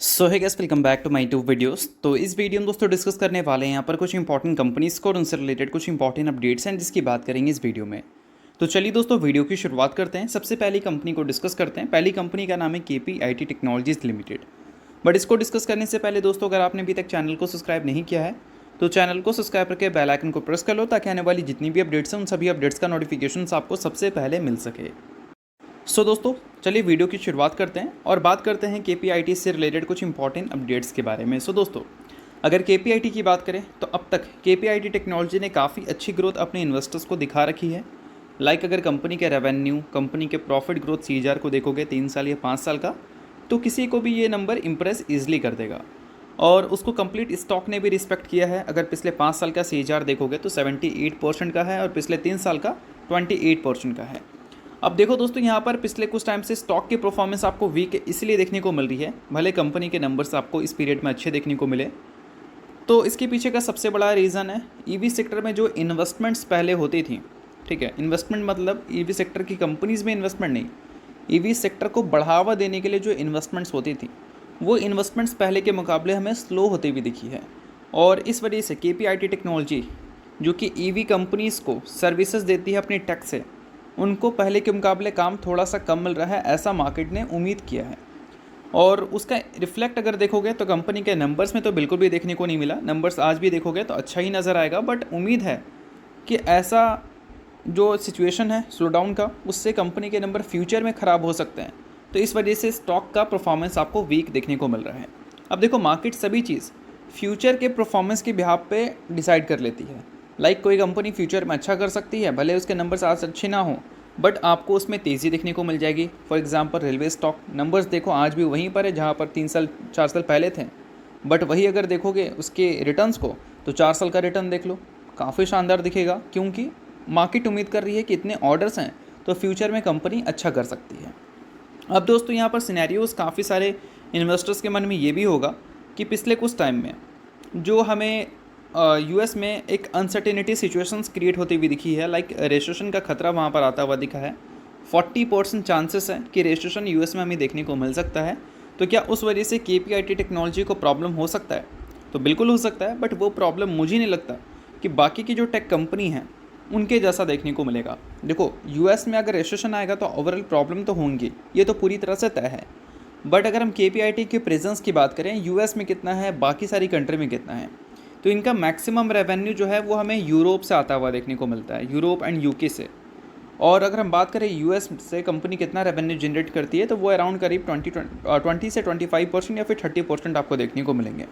सो है guys, welcome back to my to videos. तो इस वीडियो में दोस्तों डिस्कस करने वाले हैं यहाँ पर कुछ इंपॉर्टेंट कंपनीज को और उनसे रिलेटेड कुछ इंपॉर्टेंट अपडेट्स हैं जिसकी बात करेंगे इस वीडियो में। तो चलिए दोस्तों वीडियो की शुरुआत करते हैं। सबसे पहली कंपनी को डिस्कस करते हैं। पहली कंपनी का नाम है KPIT टेक्नोलॉजीज लिमिटेड। बट इसको डिस्कस करने से पहले दोस्तों, अगर आपने अभी तक चैनल को सब्सक्राइब नहीं किया है तो चैनल को सब्सक्राइब करके बेल आइकन को प्रेस कर लो ताकि आने वाली जितनी भी अपडेट्स हैं उन सभी अपडेट्स का नोटिफिकेशन आपको सबसे पहले मिल सके। दोस्तों चलिए वीडियो की शुरुआत करते हैं और बात करते हैं KPIT से रिलेटेड कुछ इंपॉर्टेंट अपडेट्स के बारे में। दोस्तों अगर KPIT की बात करें तो अब तक KPIT टेक्नोलॉजी ने काफ़ी अच्छी ग्रोथ अपने इन्वेस्टर्स को दिखा रखी है। अगर कंपनी के रेवेन्यू, कंपनी के प्रॉफिट ग्रोथ CAGR को देखोगे 3 साल या 5 साल का, तो किसी को भी ये नंबर इम्प्रेस ईजिली कर देगा। और उसको कंप्लीट स्टॉक ने भी रिस्पेक्ट किया है। अगर पिछले 5 साल का CAGR देखोगे तो 78% का है और पिछले 3 साल का 28% का है। अब देखो दोस्तों, यहाँ पर पिछले कुछ टाइम से स्टॉक की परफॉर्मेंस आपको वीक इसलिए देखने को मिल रही है, भले कंपनी के नंबर्स आपको इस पीरियड में अच्छे देखने को मिले। तो इसके पीछे का सबसे बड़ा रीज़न है EV सेक्टर में जो इन्वेस्टमेंट्स पहले होती थी। ठीक है, इन्वेस्टमेंट मतलब EV सेक्टर की कंपनीज़ में इन्वेस्टमेंट नहीं, EV सेक्टर को बढ़ावा देने के लिए जो इन्वेस्टमेंट्स होती थी वो इन्वेस्टमेंट्स पहले के मुकाबले हमें स्लो होती हुई दिखी है। और इस वजह से KPIT टेक्नोलॉजी जो कि EV कंपनीज़ को सर्विसेज देती है अपनी टेक से, उनको पहले के मुकाबले काम थोड़ा सा कम मिल रहा है, ऐसा मार्केट ने उम्मीद किया है। और उसका रिफ्लेक्ट अगर देखोगे तो कंपनी के नंबर्स में तो बिल्कुल भी देखने को नहीं मिला। नंबर्स आज भी देखोगे तो अच्छा ही नज़र आएगा, बट उम्मीद है कि ऐसा जो सिचुएशन है स्लो डाउन का, उससे कंपनी के नंबर फ्यूचर में ख़राब हो सकते हैं। तो इस वजह से स्टॉक का परफॉर्मेंस आपको वीक देखने को मिल रहा है। अब देखो, मार्केट सभी चीज़ फ्यूचर के परफॉर्मेंस के बिहाफ पे डिसाइड कर लेती है। कोई कंपनी फ्यूचर में अच्छा कर सकती है, भले उसके नंबर्स आज अच्छे ना हों, बट आपको उसमें तेज़ी देखने को मिल जाएगी। For example railway stock numbers देखो, आज भी वहीं पर है जहाँ पर 3 साल 4 साल पहले थे। बट वही अगर देखोगे उसके रिटर्न्स को तो 4 साल का रिटर्न देख लो, काफ़ी शानदार दिखेगा, क्योंकि मार्केट उम्मीद कर रही है कि इतने ऑर्डर्स हैं तो फ्यूचर में कंपनी अच्छा कर सकती है। अब दोस्तों यहाँ पर सिनेरियोज़ काफ़ी सारे इन्वेस्टर्स के मन में ये भी होगा कि पिछले कुछ टाइम में जो हमें US में एक अनसर्टेनिटी सिचुएशंस क्रिएट होती हुई दिखी है, रेजिस्ट्रेशन का खतरा वहाँ पर आता हुआ दिखा है। 40% चांसेस है कि रेजिस्ट्रेशन US में हमें देखने को मिल सकता है। तो क्या उस वजह से KPIT टेक्नोलॉजी को प्रॉब्लम हो सकता है? तो बिल्कुल हो सकता है, बट वो प्रॉब्लम मुझे नहीं लगता कि बाकी की जो टेक कंपनी हैं उनके जैसा देखने को मिलेगा। देखो, US में अगर रेजिस्ट्रेशन आएगा तो ओवरऑल प्रॉब्लम तो होंगी, ये तो पूरी तरह से तय है। बट अगर हम KPIT के प्रेजेंस की बात करें, US में कितना है, बाकी सारी कंट्री में कितना है, तो इनका मैक्सिमम रेवेन्यू जो है वो हमें यूरोप से आता हुआ देखने को मिलता है, यूरोप एंड UK से। और अगर हम बात करें US से कंपनी कितना रेवेन्यू जनरेट करती है, तो वो अराउंड करीब 20 से 25% या फिर 30% आपको देखने को मिलेंगे।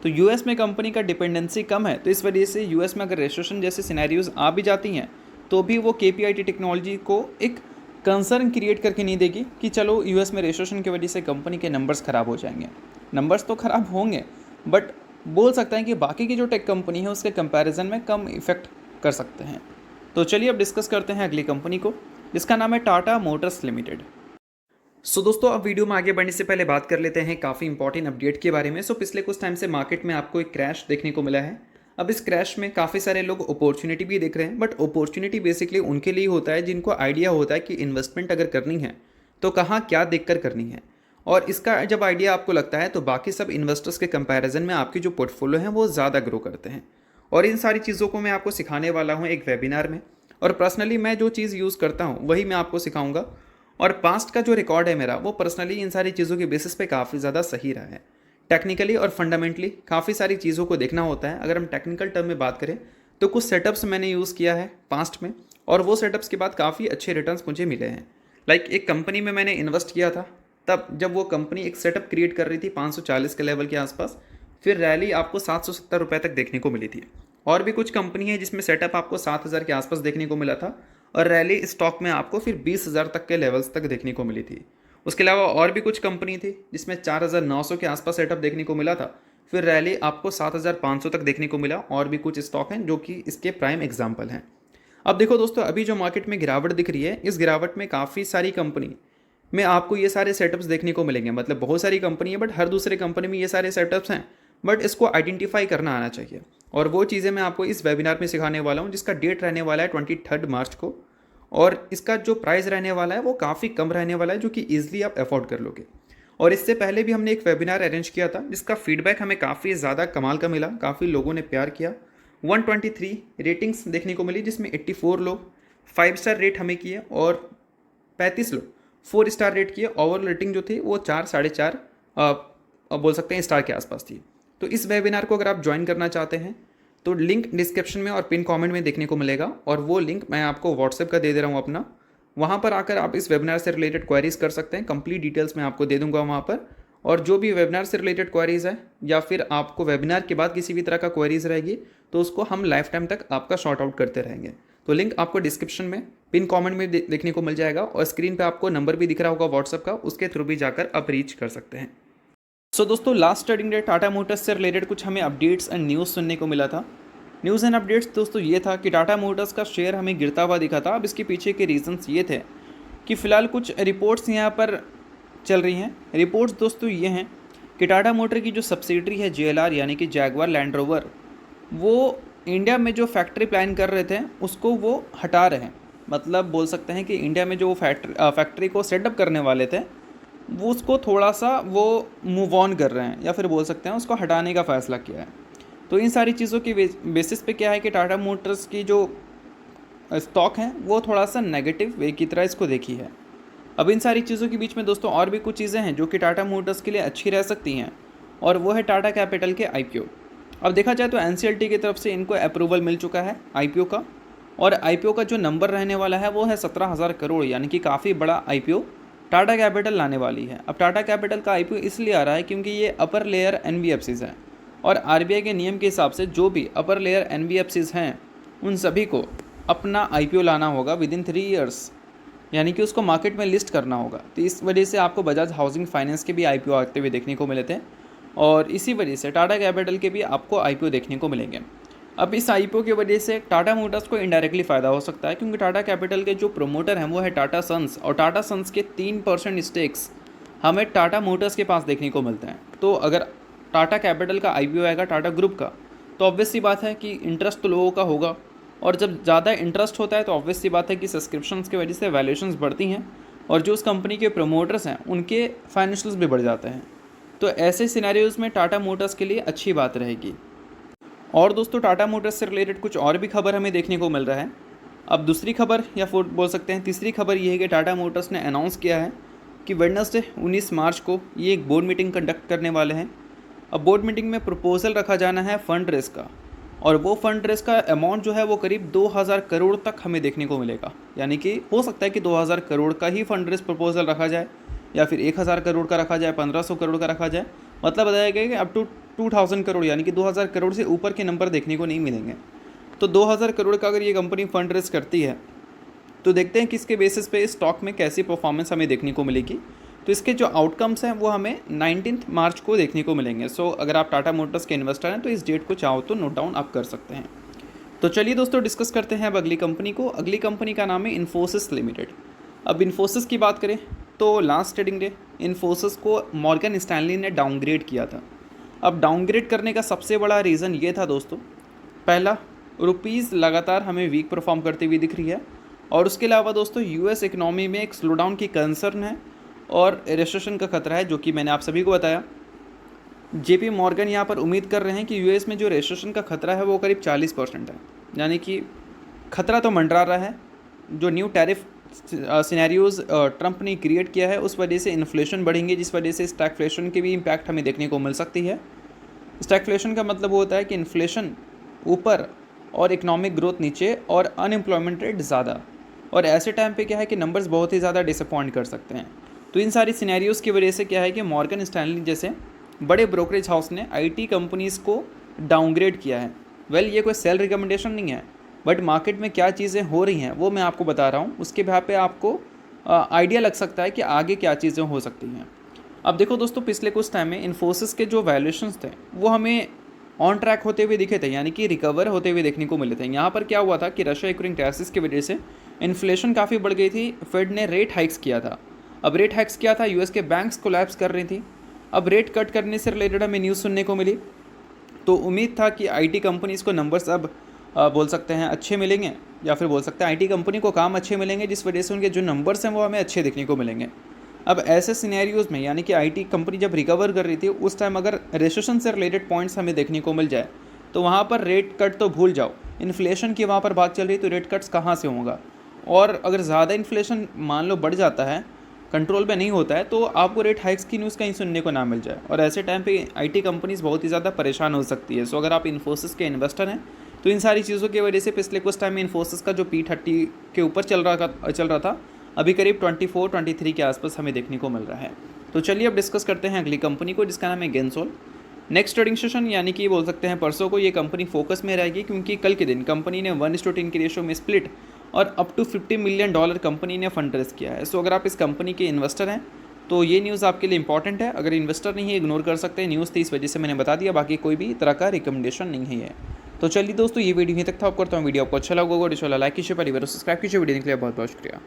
तो US में कंपनी का डिपेंडेंसी कम है, तो इस वजह से US में अगर रजिस्ट्रेशन जैसे सिनेरियोज आ भी जाती हैं तो भी वो KPIT टेक्नोलॉजी को एक कंसर्न क्रिएट करके नहीं देगी कि चलो US में रजिस्ट्रेशन की वजह से कंपनी के नंबर्स ख़राब हो जाएंगे। नंबर्स तो ख़राब होंगे, बट बोल सकते हैं कि बाकी की जो टेक कंपनी है उसके कंपैरिजन में कम इफेक्ट कर सकते हैं। तो चलिए अब डिस्कस करते हैं अगली कंपनी को, जिसका नाम है टाटा मोटर्स लिमिटेड। दोस्तों, अब वीडियो में आगे बढ़ने से पहले बात कर लेते हैं काफ़ी इंपॉर्टेंट अपडेट के बारे में। पिछले कुछ टाइम से मार्केट में आपको एक क्रैश देखने को मिला है। अब इस क्रैश में काफ़ी सारे लोग अपॉर्चुनिटी भी देख रहे हैं, बट अपॉर्चुनिटी बेसिकली उनके लिए होता है जिनको आइडिया होता है कि इन्वेस्टमेंट अगर करनी है तो कहाँ क्या देखकर करनी है। और इसका जब आइडिया आपको लगता है तो बाकी सब इन्वेस्टर्स के कंपैरिजन में आपकी जो पोर्टफोलियो है वो ज़्यादा ग्रो करते हैं। और इन सारी चीज़ों को मैं आपको सिखाने वाला हूँ एक वेबिनार में। और पर्सनली मैं जो चीज़ यूज़ करता हूँ वही मैं आपको सिखाऊंगा। और पास्ट का जो रिकॉर्ड है मेरा, वो पर्सनली इन सारी चीज़ों के बेसिस पे काफ़ी ज़्यादा सही रहा है। टेक्निकली और फंडामेंटली काफ़ी सारी चीज़ों को देखना होता है। अगर हम टेक्निकल टर्म में बात करें तो कुछ सेटअप्स मैंने यूज़ किया है पास्ट में, और वो सेटअप्स के बाद काफ़ी अच्छे रिटर्न्स मुझे मिले हैं। एक कंपनी में मैंने इन्वेस्ट किया था, तब जब वो कंपनी एक सेटअप क्रिएट कर रही थी 540 के लेवल के आसपास, फिर रैली आपको 770 रुपये तक देखने को मिली थी। और भी कुछ कंपनी है जिसमें सेटअप आपको 7000 के आसपास देखने को मिला था, और रैली स्टॉक में आपको फिर 20,000 तक के लेवल्स तक देखने को मिली थी। उसके अलावा और भी कुछ कंपनी थी जिसमें 4900 के आसपास सेटअप देखने को मिला था, फिर रैली आपको 7500 तक देखने को मिला। और भी कुछ स्टॉक हैं जो कि इसके प्राइम एग्जाम्पल हैं। अब देखो दोस्तों, अभी जो मार्केट में गिरावट दिख रही है, इस गिरावट में काफ़ी सारी कंपनी में आपको ये सारे सेटअप्स देखने को मिलेंगे। मतलब बहुत सारी कंपनी है, बट हर दूसरे कंपनी में ये सारे सेटअप्स हैं, बट इसको आइडेंटिफाई करना आना चाहिए। और वो चीज़ें मैं आपको इस वेबिनार में सिखाने वाला हूँ, जिसका डेट रहने वाला है 23 मार्च को। और इसका जो प्राइस रहने वाला है वो काफ़ी कम रहने वाला है, जो कि ईजिली आप अफोर्ड कर लोगे। और इससे पहले भी हमने एक वेबिनार अरेंज किया था जिसका फीडबैक हमें काफ़ी ज़्यादा कमाल का मिला, काफ़ी लोगों ने प्यार किया। 123 रेटिंग्स देखने को मिली, जिसमें 84 लोग 5 स्टार रेट हमें किए और 35 लोग 4 स्टार रेट किए। ओवरऑल रेटिंग जो थी वो 4 4.5 बोल सकते हैं स्टार के आसपास थी। तो इस वेबिनार को अगर आप ज्वाइन करना चाहते हैं तो लिंक डिस्क्रिप्शन में और पिन कमेंट में देखने को मिलेगा, और वो लिंक मैं आपको व्हाट्सएप का दे दे रहा हूँ अपना। वहाँ पर आकर आप इस वेबिनार से रिलेटेड क्वेरीज कर सकते हैं। कंप्लीट डिटेल्स मैं आपको दे दूंगा वहाँ पर, और जो भी वेबिनार से रिलेटेड क्वेरीज है या फिर आपको वेबिनार के बाद किसी भी तरह का क्वेरीज रहेगी तो उसको हम लाइफ टाइम तक आपका शॉर्ट आउट करते रहेंगे। तो लिंक आपको डिस्क्रिप्शन में पिन कमेंट में देखने को मिल जाएगा, और स्क्रीन पे आपको नंबर भी दिख रहा होगा व्हाट्सएप का, उसके थ्रू भी जाकर आप रीच कर सकते हैं। सो दोस्तों, last trading day Tata Motors से रिलेटेड कुछ हमें अपडेट्स एंड न्यूज़ सुनने को मिला था। न्यूज़ एंड अपडेट्स दोस्तों ये था कि टाटा मोटर्स का शेयर हमें गिरता हुआ दिखा था। अब इसके पीछे के रीजंस ये थे कि फ़िलहाल कुछ रिपोर्ट्स यहाँ पर चल रही हैं। रिपोर्ट्स दोस्तों ये हैं कि टाटा मोटर की जो सब्सिडरी है JLR यानी कि जैगवार लैंड रोवर, वो इंडिया में जो फैक्ट्री प्लान कर रहे थे उसको वो हटा रहे हैं। मतलब बोल सकते हैं कि इंडिया में जो फैक्ट्री को सेटअप करने वाले थे वो उसको थोड़ा सा वो मूव ऑन कर रहे हैं, या फिर बोल सकते हैं उसको हटाने का फ़ैसला किया है। तो इन सारी चीज़ों की बेसिस पे क्या है कि टाटा मोटर्स की जो स्टॉक है वो थोड़ा सा नेगेटिव वे की तरह इसको देखी है। अब इन सारी चीज़ों के बीच में दोस्तों और भी कुछ चीज़ें हैं जो कि टाटा मोटर्स के लिए अच्छी रह सकती हैं, और वो है टाटा कैपिटल के IPO। अब देखा जाए तो NCLT की तरफ से इनको अप्रूवल मिल चुका है IPO का, और IPO का जो नंबर रहने वाला है वो है 17,000 करोड़, यानी कि काफ़ी बड़ा IPO टाटा कैपिटल लाने वाली है। अब टाटा कैपिटल का IPO इसलिए आ रहा है क्योंकि ये अपर लेयर NBFCs हैं, और RBI के नियम के हिसाब से जो भी अपर लेयर NBFCs हैं उन सभी को अपना IPO लाना होगा विदिन 3 ईयर्स, यानी कि उसको मार्केट में लिस्ट करना होगा। तो इस वजह से आपको बजाज हाउसिंग फाइनेंस के भी IPO आते हुए देखने को मिले थे, और इसी वजह से टाटा कैपिटल के भी आपको IPO देखने को मिलेंगे। अब इस IPO की वजह से टाटा मोटर्स को इनडायरेक्टली फ़ायदा हो सकता है, क्योंकि टाटा कैपिटल के जो प्रमोटर हैं वो है टाटा सन्स, और टाटा सन्स के 3% स्टेक्स हमें टाटा मोटर्स के पास देखने को मिलते हैं। तो अगर टाटा कैपिटल का IPO आएगा टाटा ग्रुप का, तो ऑब्वियस सी बात है कि इंटरेस्ट तो लोगों का होगा, और जब ज़्यादा इंटरेस्ट होता है तो ऑब्वियस सी बात है कि सब्सक्रिप्शंस की वजह से वैल्यूएशंस बढ़ती हैं, और जो उस कंपनी के प्रमोटर्स हैं उनके फाइनेंशियल्स भी बढ़ जाते हैं। तो ऐसे सिनेरियोज़ में टाटा मोटर्स के लिए अच्छी बात रहेगी। और दोस्तों, टाटा मोटर्स से रिलेटेड कुछ और भी खबर हमें देखने को मिल रहा है। अब दूसरी खबर या फिर बोल सकते हैं तीसरी खबर ये है कि टाटा मोटर्स ने अनाउंस किया है कि वेडनेसडे 19 मार्च को ये एक बोर्ड मीटिंग कंडक्ट करने वाले हैं। अब बोर्ड मीटिंग में प्रपोजल रखा जाना है फंड रेस का, और वो फंड रेस का अमाउंट जो है वो करीब 2000 करोड़ तक हमें देखने को मिलेगा। यानी कि हो सकता है कि 2000 करोड़ का ही फंड रेस प्रपोजल रखा जाए, या फिर 1000 करोड़ का रखा जाए, 1500 करोड़ का रखा जाए। मतलब बताया गया कि अप टू 2000 करोड़, यानी कि 2000 करोड़ से ऊपर के नंबर देखने को नहीं मिलेंगे। तो 2000 करोड़ का अगर ये कंपनी फंड रेस करती है तो देखते हैं कि इसके बेसिस पे स्टॉक में कैसी परफॉर्मेंस हमें देखने को मिलेगी। तो इसके जो आउटकम्स हैं वो हमें 19 मार्च को देखने को मिलेंगे। सो अगर आप टाटा मोटर्स के इन्वेस्टर हैं तो इस डेट को चाहो तो नोट डाउन आप कर सकते हैं। तो चलिए दोस्तों, डिस्कस करते हैं अब अगली कंपनी को। अगली कंपनी का नाम है इन्फोसिस लिमिटेड। अब इन्फोसिस की बात करें तो लास्ट ट्रेडिंग डे इन्फोसिस को मॉर्गन स्टैनली ने डाउनग्रेड किया था। अब डाउनग्रेड करने का सबसे बड़ा रीज़न ये था दोस्तों, पहला, रुपीज़ लगातार हमें वीक परफॉर्म करती हुई दिख रही है, और उसके अलावा दोस्तों US इकनॉमी में एक स्लोडाउन की कंसर्न है और रिसेशन का खतरा है, जो कि मैंने आप सभी को बताया। JP मॉर्गन यहाँ पर उम्मीद कर रहे हैं कि US में जो रिसेशन का खतरा है वो करीब 40% है, यानी कि खतरा तो मंडरा रहा है। जो न्यू टैरिफ सिनेरियोज़ ट्रंप ने क्रिएट किया है उस वजह से इन्फ्लेशन बढ़ेंगे, जिस वजह से स्टैगफ्लेशन की भी इम्पैक्ट हमें देखने को मिल सकती है। स्टैगफ्लेशन का मतलब होता है कि इन्फ्लेशन ऊपर और इकोनॉमिक ग्रोथ नीचे और अनएम्प्लॉयमेंट रेट ज़्यादा, और ऐसे टाइम पे क्या है कि नंबर्स बहुत ही ज़्यादा डिसअपॉइंट कर सकते हैं। तो इन सारी सिनेरियोज़ की वजह से क्या है कि मॉर्गन स्टैनली जैसे बड़े ब्रोकरेज हाउस ने IT कंपनीज़ को डाउनग्रेड किया है। वेल, ये कोई सेल रिकमेंडेशन नहीं है, बट मार्केट में क्या चीज़ें हो रही हैं वो मैं आपको बता रहा हूँ। उसके बेहाफ पे आपको आइडिया लग सकता है कि आगे क्या चीज़ें हो सकती हैं। अब देखो दोस्तों, पिछले कुछ टाइम में इन्फोसिस के जो वैल्यूएशंस थे वो हमें ऑन ट्रैक होते हुए दिखे थे, यानी कि रिकवर होते हुए देखने को मिले थे। यहाँ पर क्या हुआ था कि रशिया यूक्रेन क्राइसिस की वजह से इन्फ्लेशन काफ़ी बढ़ गई थी। फेड ने रेट हाइक्स किया था। अब रेट हाइक्स किया था, US के बैंक्स कोलैप्स कर रही थी। अब रेट कट करने से रिलेटेड हमें न्यूज़ सुनने को मिली, तो उम्मीद था कि IT कंपनीज़ को नंबर्स अब बोल सकते हैं अच्छे मिलेंगे, या फिर बोल सकते हैं IT कंपनी को काम अच्छे मिलेंगे, जिस वजह से उनके जो नंबर्स हैं वो हमें अच्छे देखने को मिलेंगे। अब ऐसे सिनेरियोज़ में यानी कि आईटी कंपनी जब रिकवर कर रही थी उस टाइम अगर रिसेशन से रिलेटेड पॉइंट्स हमें देखने को मिल जाए तो वहाँ पर रेट कट तो भूल जाओ, इन्फ्लेशन की वहाँ पर बात चल रही तो रेट कट्स कहाँ से होगा। और अगर ज़्यादा इन्फ्लेशन मान लो बढ़ जाता है, कंट्रोल पे नहीं होता है, तो आपको रेट हाइक्स की न्यूज़ कहीं सुनने को ना मिल जाए और ऐसे टाइम पे आईटी कंपनीज़ बहुत ही ज़्यादा परेशान हो सकती है। सो अगर आप इन्फोसिस के इन्वेस्टर हैं तो इन सारी चीज़ों की वजह से पिछले कुछ टाइम में इन्फोसिस का जो P30 के ऊपर चल रहा था अभी करीब 24-23 के आसपास हमें देखने को मिल रहा है। तो चलिए अब डिस्कस करते हैं अगली कंपनी को जिसका नाम है गेंसोल। नेक्स्ट ट्रेडिंग सेशन यानी कि बोल सकते हैं परसों को ये कंपनी फोकस में रहेगी, क्योंकि कल के दिन कंपनी ने 1:10 की रेशो में स्प्लिट और अप टू $50 मिलियन कंपनी ने फंड रेज किया है। सो अगर आप इस कंपनी के इन्वेस्टर हैं तो ये न्यूज़ आपके लिए इंपॉर्टेंट है। अगर इन्वेस्टर नहीं है इग्नोर कर सकते हैं, न्यूज़ थी इस वजह से मैंने बता दिया, बाकी कोई भी तरह का रिकमेंडेशन नहीं है। तो चलिए दोस्तों, ये वीडियो यहीं तक था। आप करता हूँ वीडियो आपको अच्छा लगा होगा, लाइक कीजिए, परिवार सब्सक्राइब कीजिए। वीडियो के लिए बहुत बहुत शुक्रिया।